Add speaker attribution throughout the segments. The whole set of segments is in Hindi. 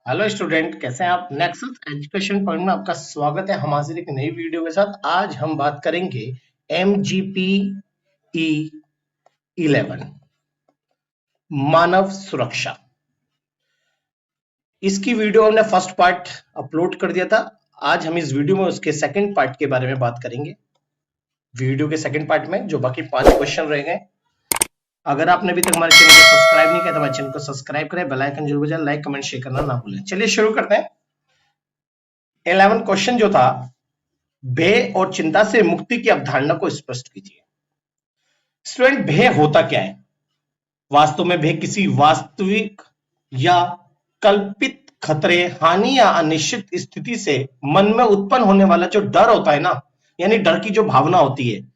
Speaker 1: हेलो स्टूडेंट, कैसे हैं आप। नेक्सस एजुकेशन पॉइंट में आपका स्वागत है। हम हाजिर एक नई वीडियो के साथ। आज हम बात करेंगे MGPE 11 मानव सुरक्षा। इसकी वीडियो हमने फर्स्ट पार्ट अपलोड कर दिया था। आज हम इस वीडियो में उसके सेकंड पार्ट के बारे में बात करेंगे। वीडियो के सेकंड पार्ट में जो बाकी 5 क्वेश्चन रह गए, अगर आपने अभी तक हमारे चैनल को सब्सक्राइब नहीं किया तो हमारे चैनल को सब्सक्राइब करें, बेल आइकन जरूर बजाएं, लाइक कमेंट शेयर करना ना भूलें। चलिए शुरू करते हैं। 11 क्वेश्चन जो था, भय और चिंता से मुक्ति की अवधारणा को स्पष्ट कीजिए। स्टूडेंट, भय होता क्या है? वास्तव में भय किसी वास्तविक या कल्पित खतरे, हानि या अनिश्चित स्थिति से मन में उत्पन्न होने वाला जो डर होता है ना, यानी डर की जो भावना होती है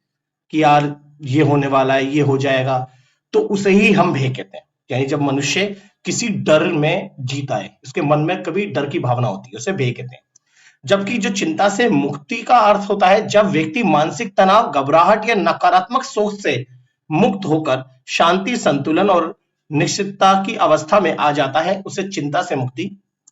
Speaker 1: कि यार ये होने वाला है, ये हो जाएगा, तो उसे ही हम भय कहते हैं। यानी जब मनुष्य किसी डर में जीता है, उसके मन में कभी डर की भावना होती है, उसे भय कहते हैं। जबकि जो चिंता से मुक्ति का अर्थ होता है जब व्यक्ति मानसिक तनाव, घबराहट या नकारात्मक सोच से मुक्त होकर शांति, संतुलन और निश्चितता की अवस्था में आ जाता है, उसे चिंता से मुक्ति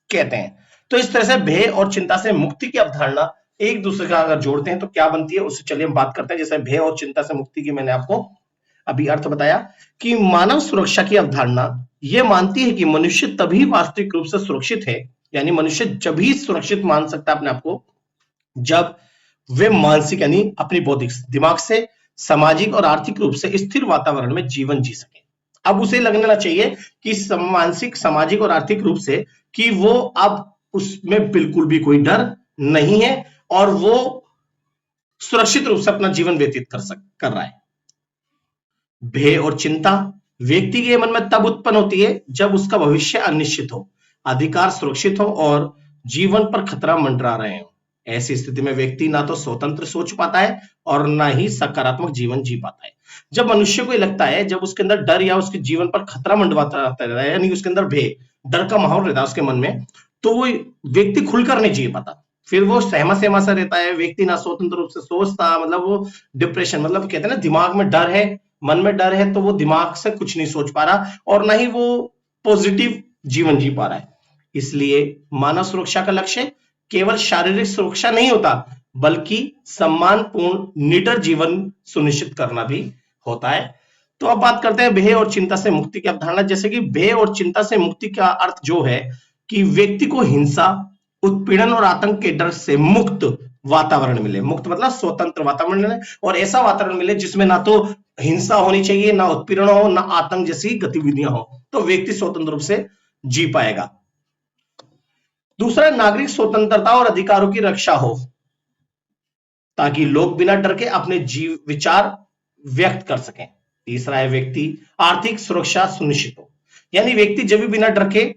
Speaker 1: कहते हैं। तो इस तरह से भय और चिंता से मुक्ति की अवधारणा एक दूसरे का अगर जोड़ते हैं तो क्या बनती है, उससे चलिए हम बात करते हैं। जैसे भय और चिंता से मुक्ति की मैंने आपको अभी अर्थ बताया कि मानव सुरक्षा की अवधारणा यह मानती है कि मनुष्य तभी वास्तविक रूप से सुरक्षित है, यानी मनुष्य जब ही सुरक्षित मान सकता है अपने आप को जब वे मानसिक यानी अपनी बौद्धिक दिमाग से, सामाजिक और आर्थिक रूप से स्थिर वातावरण में जीवन जी सके। अब उसे लगना चाहिए कि मानसिक, सामाजिक और आर्थिक रूप से कि वो अब उसमें बिल्कुल भी कोई डर नहीं है और वो सुरक्षित रूप से अपना जीवन व्यतीत कर रहा है। भय और चिंता व्यक्ति के मन में तब उत्पन्न होती है जब उसका भविष्य अनिश्चित हो, अधिकार सुरक्षित हो और जीवन पर खतरा मंडरा रहे हो। ऐसी स्थिति में व्यक्ति ना तो स्वतंत्र सोच पाता है और ना ही सकारात्मक जीवन जी पाता है। जब मनुष्य को लगता है, जब उसके अंदर डर या उसके जीवन पर खतरा मंडराता रहता है, यानी उसके अंदर भय, डर का माहौल रहता है उसके मन में, तो वो व्यक्ति खुलकर नहीं जी पाता। फिर वो सहमा सहमा सा रहता है, व्यक्ति ना स्वतंत्र रूप से सोचता, मतलब वो डिप्रेशन, मतलब कहते हैं ना दिमाग में डर है, मन में डर है, तो वो दिमाग से कुछ नहीं सोच पा रहा और ना ही वो पॉजिटिव जीवन जी पा रहा है। इसलिए मानव सुरक्षा का लक्ष्य केवल शारीरिक सुरक्षा नहीं होता, बल्कि सम्मानपूर्ण निडर जीवन सुनिश्चित करना भी होता है। तो अब बात करते हैं भय और चिंता से मुक्ति की अवधारणा। जैसे कि भय और चिंता से मुक्ति का अर्थ जो है कि व्यक्ति को हिंसा, उत्पीड़न और आतंक के डर से मुक्त वातावरण मिले। मुक्त मतलब स्वतंत्र वातावरण मिले, और ऐसा वातावरण मिले जिसमें ना तो हिंसा होनी चाहिए, ना उत्पीड़न हो, ना आतंक जैसी गतिविधियां हो, तो व्यक्ति स्वतंत्र रूप से जी पाएगा। दूसरा, नागरिक स्वतंत्रता और अधिकारों की रक्षा हो, ताकि लोग बिना डर के अपने जीव विचार व्यक्त कर सकें। तीसरा है व्यक्ति आर्थिक सुरक्षा सुनिश्चित हो, यानी व्यक्ति जब भी बिना डर के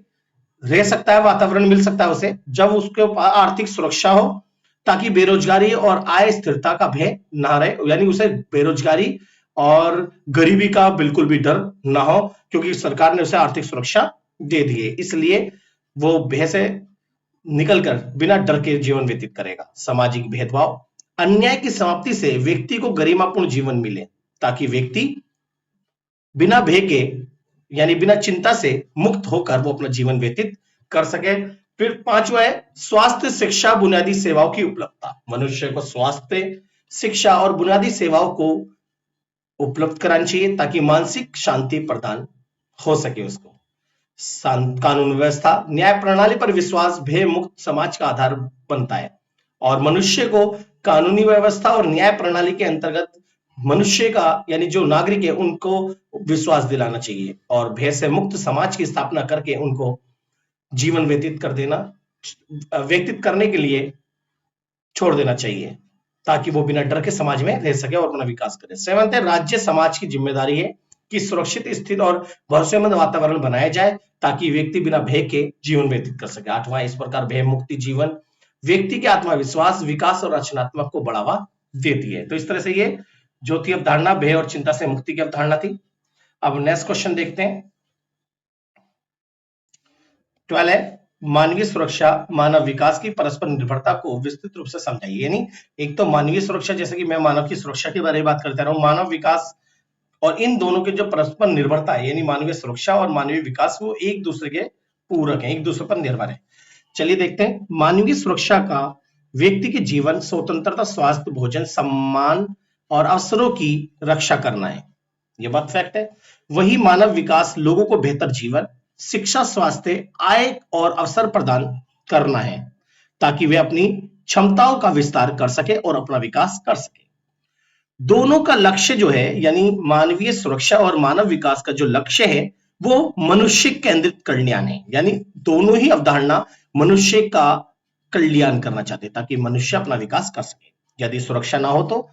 Speaker 1: रह सकता है, वातावरण मिल सकता है उसे जब उसके पास आर्थिक सुरक्षा हो, ताकि बेरोजगारी और आय स्थिरता का भय ना रहे, यानी उसे बेरोजगारी और गरीबी का बिल्कुल भी डर ना हो, क्योंकि सरकार ने उसे आर्थिक सुरक्षा दे दी है। इसलिए वो भय से निकलकर बिना डर के जीवन व्यतीत करेगा। सामाजिक भेदभाव, अन्याय की समाप्ति से व्यक्ति को गरिमापूर्ण जीवन मिले, ताकि व्यक्ति बिना भय के यानी बिना चिंता से मुक्त होकर वो अपना जीवन व्यतीत कर सके। फिर पांचवा है स्वास्थ्य, शिक्षा, बुनियादी सेवाओं की उपलब्धता। मनुष्य को स्वास्थ्य, शिक्षा और बुनियादी सेवाओं को उपलब्ध करानी चाहिए ताकि मानसिक शांति प्रदान हो सके उसको। कानून व्यवस्था, न्याय प्रणाली पर विश्वास भय मुक्त समाज का आधार बनता है, और मनुष्य को कानूनी व्यवस्था और न्याय प्रणाली के अंतर्गत मनुष्य का यानी जो नागरिक है उनको विश्वास दिलाना चाहिए, और भय से मुक्त समाज की स्थापना करके उनको जीवन व्यतीत करने के लिए छोड़ देना चाहिए, ताकि वो बिना डर के समाज में रह सके और अपना विकास करे। सेवंथ है राज्य समाज की जिम्मेदारी है कि सुरक्षित, स्थिर और भरोसेमंद वातावरण बनाया जाए, ताकि व्यक्ति बिना भय के जीवन व्यतीत कर सके। आठवां, इस प्रकार भय मुक्ति जीवन व्यक्ति के आत्मविश्वास, विकास और रचनात्मक को बढ़ावा देती है। तो इस तरह से ये जो थी अवधारणा भय और चिंता से मुक्ति की अवधारणा थी। अब नेक्स्ट क्वेश्चन देखते हैं। 12 है मानवीय सुरक्षा मानव विकास की परस्पर निर्भरता को विस्तृत रूप से समझाइए। यानी एक तो मानवीय सुरक्षा, जैसे कि मैं मानव की सुरक्षा के बारे में बात करता रहा हूं, मानव विकास और इन दोनों के जो परस्पर निर्भरता है, यानी मानवीय सुरक्षा और मानवीय विकास, वो एक दूसरे के पूरक है, एक दूसरे पर निर्भर है। चलिए देखते हैं। मानवीय सुरक्षा का व्यक्ति के जीवन, स्वतंत्रता, स्वास्थ्य, भोजन, सम्मान और अवसरों की रक्षा करना है। ये बात फैक्ट है। वही मानव विकास लोगों को बेहतर जीवन, शिक्षा, स्वास्थ्य, आय और अवसर प्रदान करना है ताकि वे अपनी क्षमताओं का विस्तार कर सके और अपना विकास कर सके। दोनों का लक्ष्य जो है, यानी मानवीय सुरक्षा और मानव विकास का जो लक्ष्य है वो मनुष्य केंद्रित कल्याण है। यानी दोनों ही अवधारणा मनुष्य का कल्याण करना चाहते हैं ताकि मनुष्य अपना विकास कर सके। यदि सुरक्षा ना हो तो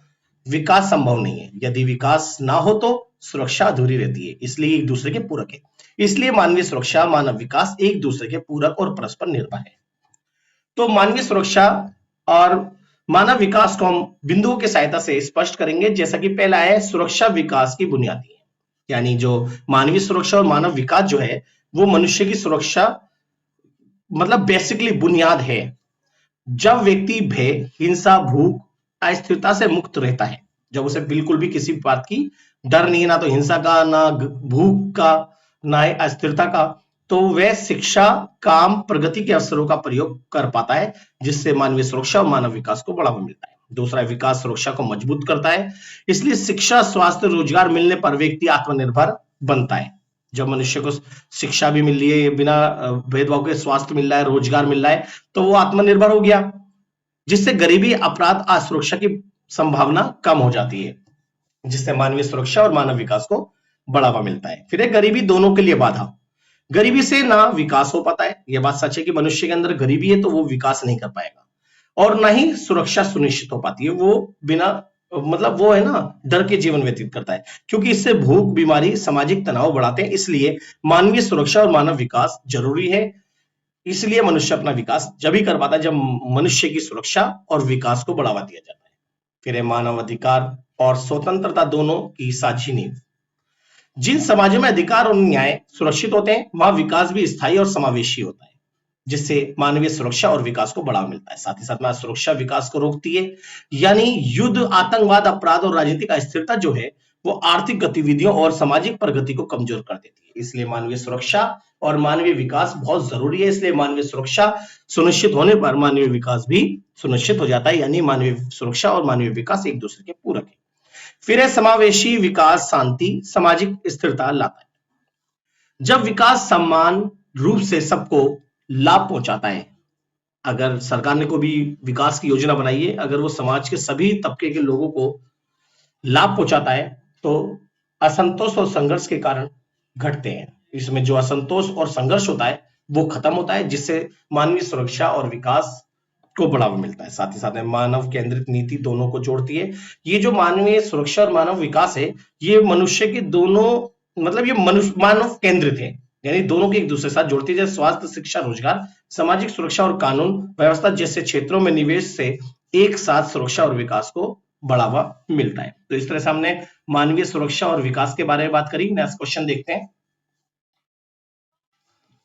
Speaker 1: विकास संभव नहीं है, यदि विकास ना हो तो सुरक्षा अधूरी रहती है। इसलिए एक दूसरे के पूरक है। इसलिए मानवीय सुरक्षा, मानव विकास एक दूसरे के पूरक और परस्पर निर्भर है। तो मानवीय सुरक्षा और मानव विकास को हम बिंदुओं की सहायता से स्पष्ट करेंगे। जैसा कि पहला है, सुरक्षा विकास की बुनियादी है। यानी जो मानवीय सुरक्षा और मानव विकास जो है वो मनुष्य की सुरक्षा मतलब बेसिकली बुनियाद है। जब व्यक्ति भय, हिंसा, भूख, अस्थिरता से मुक्त रहता है, जब उसे बिल्कुल भी किसी बात की डर नहीं है, ना तो हिंसा का, ना भूख का, ना अस्थिरता का, तो वह शिक्षा, काम, प्रगति के अवसरों का प्रयोग कर पाता है, जिससे मानवीय सुरक्षा और मानव विकास को बढ़ावा मिलता है। दूसरा, विकास सुरक्षा को मजबूत करता है। इसलिए शिक्षा, स्वास्थ्य, रोजगार मिलने पर व्यक्ति आत्मनिर्भर बनता है। जब मनुष्य को शिक्षा भी मिल रही है, बिना भेदभाव के स्वास्थ्य मिल रहा है, रोजगार मिल रहा है, तो वो आत्मनिर्भर हो गया, जिससे गरीबी, अपराध, असुरक्षा की संभावना कम हो जाती है, जिससे मानवीय सुरक्षा और मानव विकास को बढ़ावा मिलता है। फिर है गरीबी दोनों के लिए बाधा। गरीबी से ना विकास हो पाता है, यह बात सच है कि मनुष्य के अंदर गरीबी है तो वो विकास नहीं कर पाएगा, और ना ही सुरक्षा सुनिश्चित हो पाती है। वो बिना मतलब वो है ना, डर के जीवन व्यतीत करता है, क्योंकि इससे भूख, बीमारी, सामाजिक तनाव बढ़ाते हैं। इसलिए मानवीय सुरक्षा और मानव विकास जरूरी है। इसलिए मनुष्य अपना विकास जब ही कर पाता है जब मनुष्य की सुरक्षा और विकास को बढ़ावा दिया जाता है। फिर है मानव अधिकार और स्वतंत्रता दोनों की साझी नींव। जिन समाजों में अधिकार और न्याय सुरक्षित होते हैं वहां विकास भी स्थायी और समावेशी होता है, जिससे मानवीय सुरक्षा और विकास को बढ़ावा मिलता है। साथ ही साथ में सुरक्षा विकास को रोकती है, यानी युद्ध, आतंकवाद, अपराध और राजनीतिक अस्थिरता जो है वो आर्थिक गतिविधियों और सामाजिक प्रगति को कमजोर कर देती है। इसलिए मानवीय सुरक्षा और मानवीय विकास बहुत जरूरी है। इसलिए मानवीय सुरक्षा सुनिश्चित होने पर मानवीय विकास भी सुनिश्चित हो जाता है, यानी मानवीय सुरक्षा और मानवीय विकास एक दूसरे के पूरक है। फिर है समावेशी विकास, शांति, सामाजिक स्थिरता लाता है। जब विकास समान रूप से सबको लाभ पहुंचाता है, अगर सरकार ने कोई भी विकास की योजना बनाई है, अगर वो समाज के सभी तबके के लोगों को लाभ पहुंचाता है तो असंतोष और संघर्ष के कारण घटते हैं। इसमें जो असंतोष और संघर्ष होता है वो खत्म होता है, जिससे मानवीय सुरक्षा और विकास को बढ़ावा मिलता है। साथ ही साथ में मानव केंद्रित नीति दोनों को जोड़ती है। ये जो मानवीय सुरक्षा और मानव विकास है ये मनुष्य के दोनों मतलब ये मनुष्य मानव केंद्रित है, यानी दोनों के एक दूसरे के साथ जोड़ती है। जैसे स्वास्थ्य, शिक्षा, रोजगार, सामाजिक सुरक्षा और कानून व्यवस्था जैसे क्षेत्रों में निवेश से एक साथ सुरक्षा और विकास को बढ़ावा मिलता है। तो इस तरह से हमने मानवीय सुरक्षा और विकास के बारे में बात करी। नेक्स्ट क्वेश्चन देखते हैं।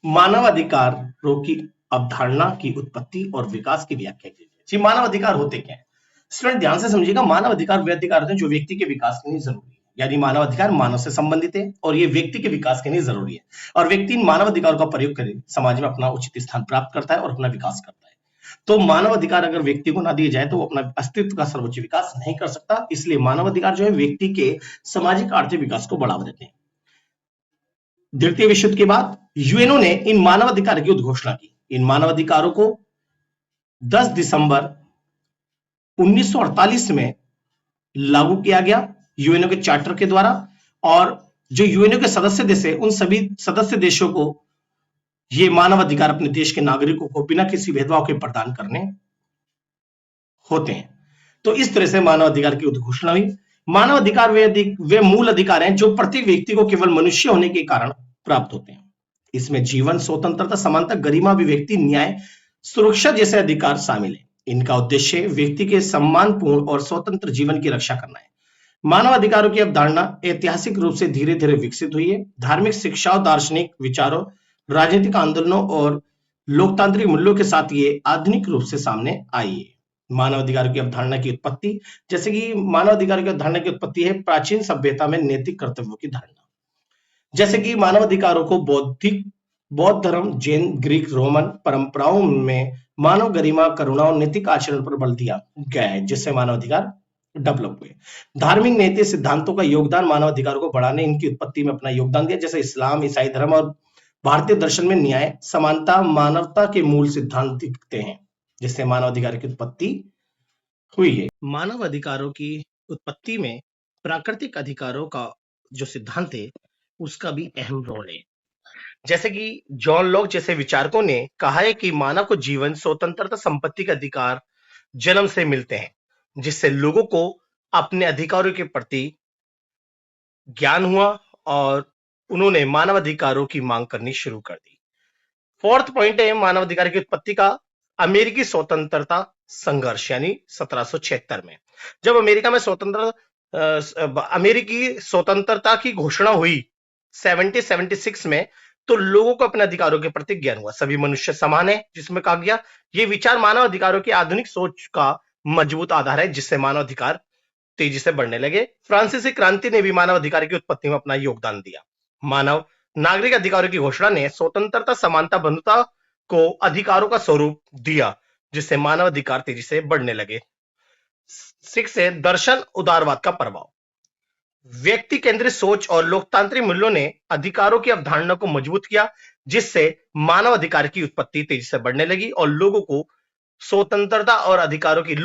Speaker 1: मानव अधिकारों की अवधारणा की उत्पत्ति और विकास की व्याख्या कीजिए। मानव अधिकार होते क्या है? स्टूडेंट ध्यान से समझिएगा। मानव अधिकार वे अधिकार होते हैं जो व्यक्ति के विकास के लिए जरूरी है, यानी मानव अधिकार मानव से संबंधित है और ये व्यक्ति के विकास के लिए जरूरी है, और व्यक्ति इन मानव अधिकारों का प्रयोग कर समाज में अपना उचित स्थान प्राप्त करता है और अपना विकास करता है। तो मानव अधिकार अगर व्यक्ति को ना दिए जाए तो वो अपना अस्तित्व का सर्वोच्च विकास नहीं कर सकता। इसलिए मानव अधिकार जो है व्यक्ति के सामाजिक आर्थिक विकास को बढ़ावा देते हैं। द्वितीय विश्व युद्ध के बाद यूएनओ ने इन मानव अधिकार की उद्घोषणा की। इन मानव अधिकारों को 10 दिसंबर 1948 में लागू किया गया यूएनओ के चार्टर के द्वारा, और जो यूएनओ के सदस्य देश है उन सभी सदस्य देशों को ये मानव अधिकार अपने देश के नागरिकों को बिना किसी भेदभाव के प्रदान करने होते हैं। तो इस तरह से मानव अधिकार की उद्घोषणा हुई। मानव अधिकार वे मूल अधिकार हैं जो प्रत्येक व्यक्ति को केवल मनुष्य होने के कारण प्राप्त होते हैं। इसमें जीवन, स्वतंत्रता, समानता, गरिमा, अभिव्यक्ति, न्याय, सुरक्षा जैसे अधिकार शामिल है। इनका उद्देश्य व्यक्ति के सम्मानपूर्ण और स्वतंत्र जीवन की रक्षा करना है। मानव अधिकारों की अवधारणा ऐतिहासिक रूप से धीरे धीरे विकसित हुई है। धार्मिक शिक्षाओं, दार्शनिक विचारों, राजनीतिक आंदोलनों और लोकतांत्रिक मूल्यों के साथ ये आधुनिक रूप से सामने आई है। मानव अधिकारों की अवधारणा की उत्पत्ति, जैसे कि मानव अधिकारों की अवधारणा की उत्पत्ति है प्राचीन सभ्यता में नैतिक कर्तव्यों की धारणा। जैसे कि मानव अधिकारों को बौद्धिक बौद्ध धर्म, जैन, ग्रीक, रोमन परंपराओं में मानव गरिमा, करुणा और नैतिक आचरण पर बल दिया गया है, जिससे मानव अधिकार डेवलप हुए। धार्मिक नैतिक सिद्धांतों का योगदान मानव अधिकारों को बढ़ाने, इनकी उत्पत्ति में अपना योगदान दिया। जैसे इस्लाम, ईसाई धर्म और भारतीय दर्शन में न्याय, समानता, मानवता के मूल सिद्धांत दिखते हैं, जिससे मानव अधिकार की उत्पत्ति हुई है। मानव अधिकारों की उत्पत्ति में प्राकृतिक अधिकारों का जो सिद्धांत है उसका भी अहम रोल है। जैसे कि जॉन लॉक जैसे विचारकों ने कहा है कि मानव को जीवन, स्वतंत्रता, संपत्ति के अधिकार जन्म से मिलते हैं, जिससे लोगों को अपने अधिकारों के प्रति ज्ञान हुआ और उन्होंने मानव अधिकारों की मांग करनी शुरू कर दी। फोर्थ पॉइंट है मानव अधिकार की उत्पत्ति का अमेरिकी स्वतंत्रता संघर्ष, यानी 1776 में जब अमेरिका में अमेरिकी स्वतंत्रता की घोषणा हुई 1776 में, तो लोगों को अपने अधिकारों के प्रति ज्ञान हुआ। सभी मनुष्य समान है, जिसमें कहा गया ये विचार मानव अधिकारों की आधुनिक सोच का मजबूत आधार है, जिससे मानव अधिकार तेजी से बढ़ने लगे। फ्रांसीसी क्रांति ने भी मानव अधिकार की उत्पत्ति में अपना योगदान दिया। मानव नागरिक अधिकारों की घोषणा ने स्वतंत्रता, समानता, बंधुता को अधिकारों का स्वरूप दिया, जिससे मानव अधिकार तेजी से बढ़ने लगे। 6 है दर्शन उदारवाद का प्रभाव। व्यक्ति केंद्रित सोच और लोकतांत्रिक मूल्यों ने अधिकारों की अवधारणा को मजबूत किया, जिससे मानव अधिकार की उत्पत्ति तेजी से बढ़ने लगी और लोगों को स्वतंत्रता और अधिकारों की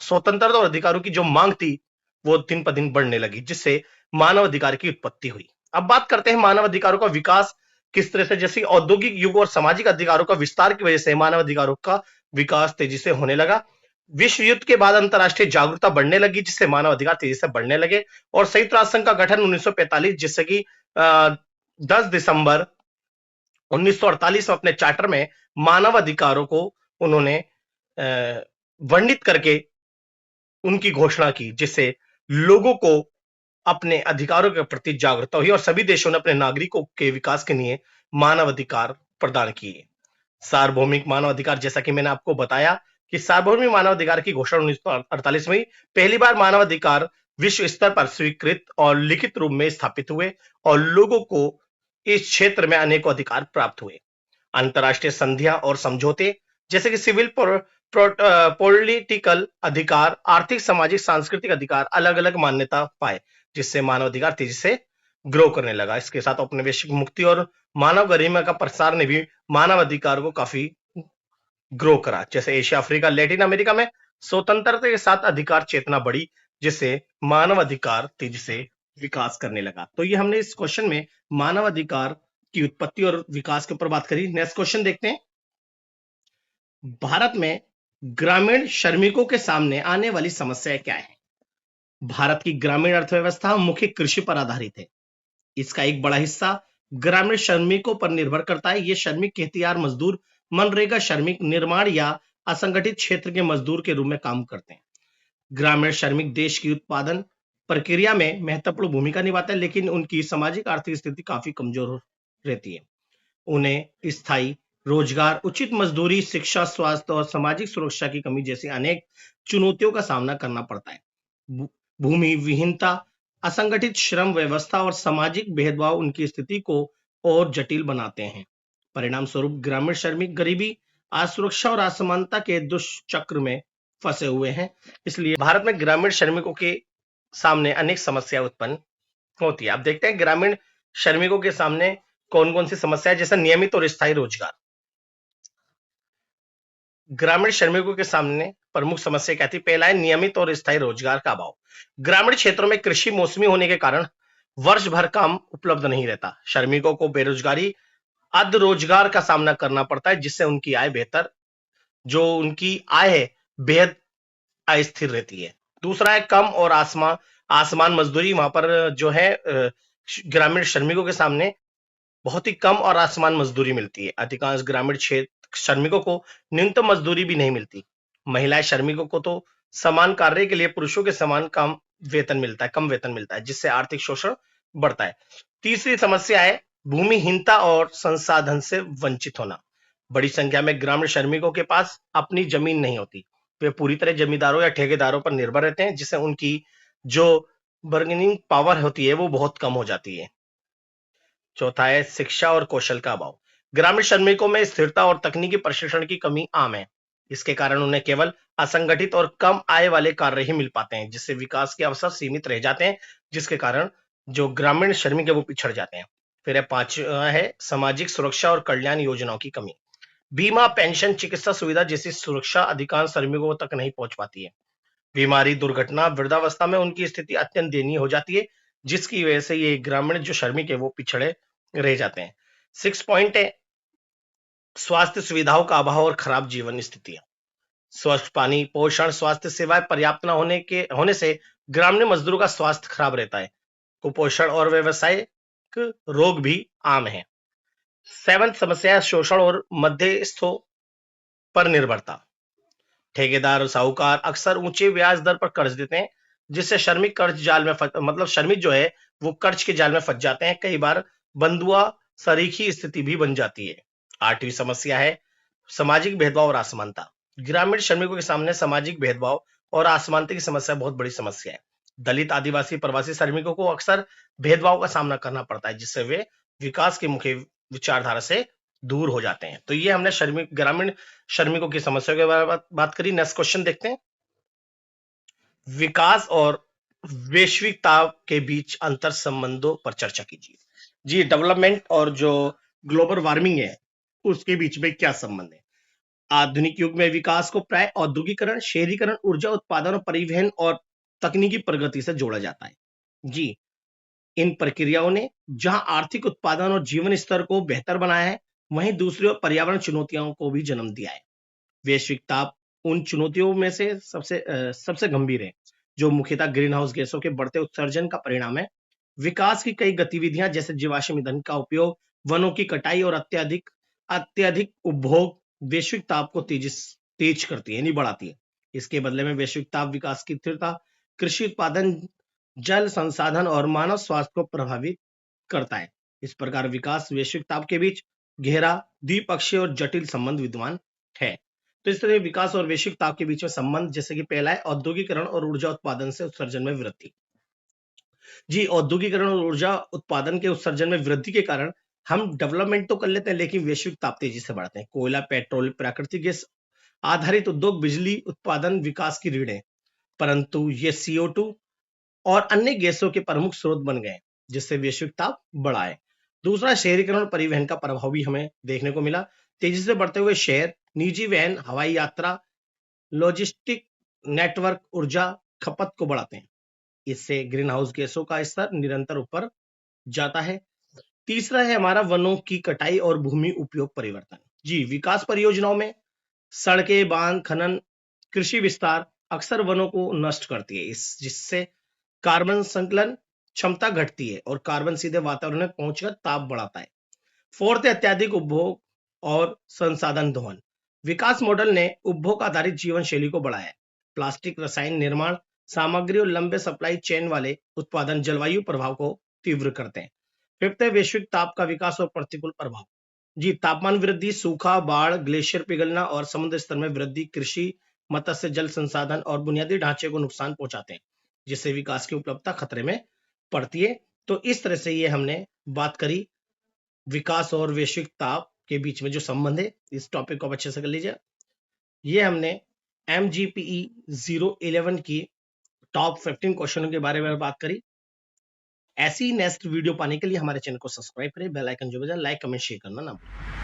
Speaker 1: स्वतंत्रता और अधिकारों की जो मांग थी वो दिन पर दिन बढ़ने लगी, जिससे मानव अधिकार की उत्पत्ति हुई। अब बात करते हैं मानव अधिकारों का विकास किस तरह से। जैसे औद्योगिक युग और सामाजिक अधिकारों का विस्तार की वजह से मानव अधिकारों का विकास तेजी से होने लगा। विश्व युद्ध के बाद अंतरराष्ट्रीय जागरूकता बढ़ने लगी, जिससे मानव अधिकार तेजी से बढ़ने लगे। और संयुक्त राष्ट्र संघ का गठन 1945, जिससे कि 10 दिसंबर 1948 में अपने चार्टर में मानव अधिकारों को उन्होंने वर्णित करके उनकी घोषणा की, जिससे लोगों को अपने अधिकारों के प्रति जागरूकता हुई और सभी देशों ने अपने नागरिकों के विकास के लिए मानव अधिकार प्रदान किए। सार्वभौमिक मानव अधिकार, जैसा कि मैंने आपको बताया कि सार्वभौमिक मानव अधिकार की घोषणा 1948 में पहली बार मानव अधिकार विश्व स्तर पर स्वीकृत और लिखित रूप में स्थापित हुए और लोगों को इस क्षेत्र में अनेकों अधिकार प्राप्त हुए। अंतरराष्ट्रीय संधियां और समझौते, जैसे कि सिविल पॉलिटिकल अधिकार, आर्थिक, सामाजिक, सांस्कृतिक अधिकार अलग अलग मान्यता पाए, जिससे मानव अधिकार तेजी से ग्रो करने लगा। इसके साथ औपनिवेशिक मुक्ति और मानव गरिमा का प्रसार ने भी मानव अधिकार को काफी ग्रो करा। जैसे एशिया, अफ्रीका, लैटिन अमेरिका में स्वतंत्रता के साथ अधिकार चेतना बढ़ी, जिससे मानव अधिकार तेजी से विकास करने लगा। तो ये हमने इस क्वेश्चन में मानव अधिकार की उत्पत्ति और विकास के ऊपर बात करी। नेक्स्ट क्वेश्चन देखते हैं। भारत में ग्रामीण श्रमिकों के सामने आने वाली समस्याएं क्या है? भारत की ग्रामीण अर्थव्यवस्था मुख्य कृषि पर आधारित है। इसका एक बड़ा हिस्सा ग्रामीण श्रमिकों पर निर्भर करता है। ये श्रमिक खेतिहर मजदूर, मनरेगा श्रमिक, निर्माण या असंगठित क्षेत्र के मजदूर के रूप में काम करते हैं। ग्रामीण श्रमिक देश की उत्पादन प्रक्रिया में महत्वपूर्ण भूमिका निभाते हैं, लेकिन उनकी सामाजिक आर्थिक स्थिति काफी कमजोर रहती है। उन्हें स्थायी रोजगार, उचित मजदूरी, शिक्षा, स्वास्थ्य और सामाजिक सुरक्षा की कमी जैसी अनेक चुनौतियों का सामना करना पड़ता है। भूमि विहीनता, असंगठित श्रम व्यवस्था और सामाजिक भेदभाव उनकी स्थिति को और जटिल बनाते हैं। परिणाम स्वरूप ग्रामीण श्रमिक गरीबी, असुरक्षा और असमानता के दुष्चक्र में फंसे हुए हैं। इसलिए भारत में ग्रामीण श्रमिकों के सामने अनेक समस्याएं उत्पन्न होती है। अब देखते हैं ग्रामीण श्रमिकों के सामने कौन कौन सी समस्या है। जैसे नियमित और स्थायी रोजगार। ग्रामीण श्रमिकों के सामने प्रमुख समस्या क्या थी? पहला है नियमित और स्थायी रोजगार का अभाव। ग्रामीण क्षेत्रों में कृषि मौसमी होने के कारण वर्ष भर काम उपलब्ध नहीं रहता। श्रमिकों को बेरोजगारी, अध रोजगार का सामना करना पड़ता है, जिससे उनकी आय है बेहद अस्थिर रहती है। दूसरा है कम और आसमान मजदूरी। वहां पर जो है ग्रामीण श्रमिकों के सामने बहुत ही कम और आसमान मजदूरी मिलती है। अधिकांश ग्रामीण क्षेत्र श्रमिकों को न्यूनतम मजदूरी भी नहीं मिलती। महिलाएं श्रमिकों को तो समान कार्य के लिए पुरुषों के समान कम वेतन मिलता है, जिससे आर्थिक शोषण बढ़ता है। तीसरी समस्या है भूमिहीनता और संसाधन से वंचित होना। बड़ी संख्या में ग्रामीण श्रमिकों के पास अपनी जमीन नहीं होती। वे पूरी तरह जमींदारों या ठेकेदारों पर निर्भर रहते हैं, जिससे उनकी जो बार्गेनिंग पावर होती है वो बहुत कम हो जाती है। चौथा है शिक्षा और कौशल का अभाव। ग्रामीण श्रमिकों में स्थिरता और तकनीकी प्रशिक्षण की कमी आम है। इसके कारण उन्हें केवल असंगठित और कम आय वाले कार्य ही मिल पाते हैं, जिससे विकास के अवसर सीमित रह जाते हैं, जिसके कारण जो ग्रामीण श्रमिक है वो पिछड़ जाते हैं। फिर है पांचवा है सामाजिक सुरक्षा और कल्याण योजनाओं की कमी। बीमा, पेंशन, चिकित्सा सुविधा जैसी सुरक्षा अधिकांश श्रमिकों तक नहीं पहुंच पाती है। बीमारी, दुर्घटना, वृद्धावस्था में उनकी स्थिति अत्यंत दयनीय हो जाती है, जिसकी वजह से ये ग्रामीण जो श्रमिक है वो पिछड़े रह जाते हैं। 6 पॉइंट है स्वास्थ्य सुविधाओं का अभाव और खराब जीवन स्थितियां। स्वच्छ पानी, पोषण, स्वास्थ्य सेवाएं पर्याप्त न होने से ग्रामीण मजदूरों का स्वास्थ्य खराब रहता है। कुपोषण और व्यावसायिक रोग भी आम है। 7 समस्या शोषण और मध्यस्थों पर निर्भरता। ठेकेदार और साहूकार अक्सर ऊंचे ब्याज दर पर कर्ज देते हैं, जिससे श्रमिक कर्ज जाल में मतलब श्रमिक जो है वो कर्ज के जाल में फंस जाते हैं। कई बार बंधुआ सरीखी स्थिति भी बन जाती है। 8वीं समस्या है सामाजिक भेदभाव और असमानता। ग्रामीण श्रमिकों के सामने सामाजिक भेदभाव और असमानता की समस्या बहुत बड़ी समस्या है। दलित, आदिवासी, प्रवासी श्रमिकों को अक्सर भेदभाव का सामना करना पड़ता है, जिससे वे विकास की मुख्य विचारधारा से दूर हो जाते हैं। तो ये हमने ग्रामीण श्रमिकों की समस्या के बारे में बात करी। नेक्स्ट क्वेश्चन देखते हैं। विकास और वैश्विकता के बीच अंतर संबंधों पर चर्चा कीजिए। जी, डेवलपमेंट और जो ग्लोबल वार्मिंग है उसके बीच में क्या संबंध है? आधुनिक युग में विकास को प्राय औद्योगिकरण, शहरीकरण, ऊर्जा उत्पादन, परिवहन और तकनीकी प्रगति से जोड़ा जाता है। जी, इन प्रक्रियाओं ने जहां आर्थिक उत्पादन और जीवन स्तर को बेहतर बनाया है, वहीं दूसरी ओर पर्यावरण चुनौतियों को भी जन्म दिया है। वैश्विक ताप उन चुनौतियों में से सबसे गंभीर है, जो मुख्यतः ग्रीन हाउस गैसों के बढ़ते उत्सर्जन का परिणाम है। विकास की कई गतिविधियां जैसे जीवाश्म ईंधन का उपयोग, वनों की कटाई और अत्यधिक अत्यधिक उपभोग वैश्विक ताप को तेज करती है, यानी बढ़ाती है। इसके बदले में वैश्विक ताप विकास की तीव्रता, कृषि उत्पादन, जल संसाधन और मानव स्वास्थ्य को प्रभावित करता है। इस प्रकार विकास वैश्विक ताप के बीच गहरा, द्विपक्षीय और जटिल संबंध विद्यमान है। तो इस तरह विकास और वैश्विक ताप के बीच में संबंध, जैसे कि पहला है औद्योगिकरण और ऊर्जा उत्पादन से उत्सर्जन में वृद्धि। जी, औद्योगिकरण और ऊर्जा उत्पादन के उत्सर्जन में वृद्धि के कारण हम डेवलपमेंट तो कर लेते हैं, लेकिन वैश्विक ताप तेजी से बढ़ते हैं। कोयला, पेट्रोल, प्राकृतिक गैस आधारित उद्योग बिजली उत्पादन विकास की रीढ़ है, परंतु ये CO2 और अन्य गैसों के प्रमुख स्रोत बन गए, जिससे वैश्विक ताप बढ़ा है। दूसरा, शहरीकरण और परिवहन का प्रभाव भी हमें देखने को मिला। तेजी से बढ़ते हुए शहर, निजी वहन, हवाई यात्रा, लॉजिस्टिक नेटवर्क ऊर्जा खपत को बढ़ाते हैं। इससे ग्रीन हाउस गैसों का स्तर निरंतर ऊपर जाता है। तीसरा है हमारा वनों की कटाई और भूमि उपयोग परिवर्तन। जी, विकास परियोजनाओं में सड़कें, बांध, खनन, कृषि विस्तार अक्सर वनों को नष्ट करती है, जिससे कार्बन संकलन क्षमता घटती है और कार्बन सीधे वातावरण में पहुंचकर ताप बढ़ाता है। फोर्थ है अत्यधिक उपभोग और संसाधन दोहन। विकास मॉडल ने उपभोग आधारित जीवन शैली को बढ़ाया है। प्लास्टिक, रसायन, निर्माण सामग्री और लंबे सप्लाई चेन वाले उत्पादन जलवायु प्रभाव को तीव्र करते हैं। फिफ्थ है वैश्विक ताप का विकास और प्रतिकूल प्रभाव। जी, तापमान वृद्धि, सूखा, बाढ़, ग्लेशियर पिघलना और समुद्र स्तर में वृद्धि कृषि, मत्स्य, जल संसाधन और बुनियादी ढांचे को नुकसान पहुंचाते हैं, जिससे विकास की उपलब्धता खतरे में पड़ती है। तो इस तरह से ये हमने बात करी विकास और वैश्विक ताप के बीच में जो संबंध है। इस टॉपिक को आप अच्छे से कर लीजिए। ये हमने MGPE 011 की टॉप 15 क्वेश्चनों के बारे में बात करी। ऐसी नेक्स्ट वीडियो पाने के लिए हमारे चैनल को सब्सक्राइब करें, बेल आइकन जो बजाय लाइक, कमेंट, शेयर करना ना भूलें।